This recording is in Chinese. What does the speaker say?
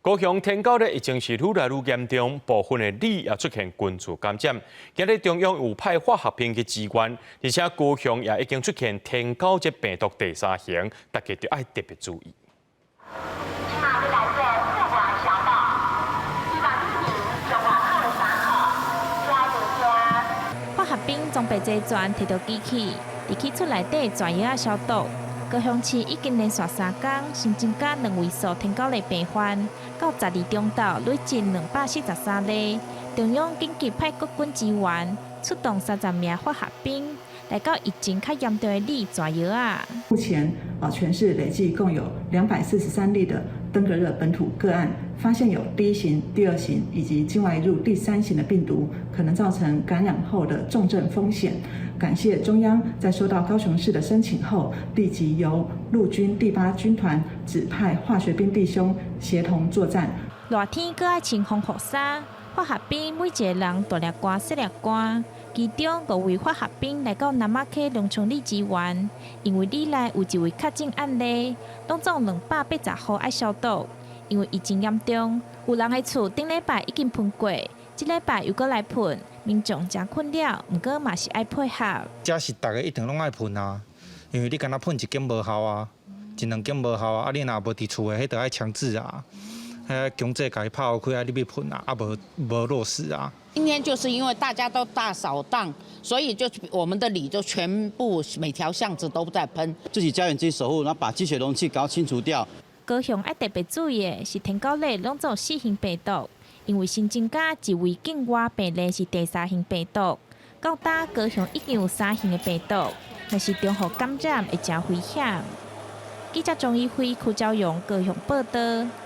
高雄天狗咧已经是愈来愈严重，部分的里也出现群聚感染。今日中央有派化学兵去支援，而且高雄也已经出现天狗这病毒第3型，大家就要特别注意。化学兵装备齐全，摕到机器，入去厝内底全药消毒。高雄市已经连续3天新增加2位数天狗类病患，到12中昼累计243例。中央紧急派国军支援，出动30名化学兵来到疫情较严重的里全药啊。目前全市累计共有243例的登革热本土个案，发现有第1型、第2型以及境外入第3型的病毒，可能造成感染后的重症风险。感谢中央在收到高雄市的申请后，立即由陆军第8军团指派化学兵弟兄协同作战。热天搁爱穿防护衫，化学兵每一个人大粒汗、小粒汗。其中5位化学兵来到南马溪农村里支援，因为里内有1位确诊案例，拢总280户爱消毒。因为疫情严重，有人的厝顶礼拜已经喷过，这礼拜又搁来喷，民众真困扰，不过嘛是爱配合。这是大家一定拢爱喷啊，因为你敢若喷1件无效啊，1、2件无效啊，你若无伫厝的，迄就爱强制啊。强制甲伊拍开啊，你要喷啊，无落实啊。今天就是因为大家都大扫荡，所以就我们的里就全部每条巷子都在喷。自己家园自己守护，然后把积水容器给它清除掉。高雄爱特别注意的是天狗类拢做4型病毒，因为新增加1位境外病例是第3型病毒。到打高雄已经有3型的病毒，若是中和感染会真危险。记者钟义辉、邱昭勇高雄报道。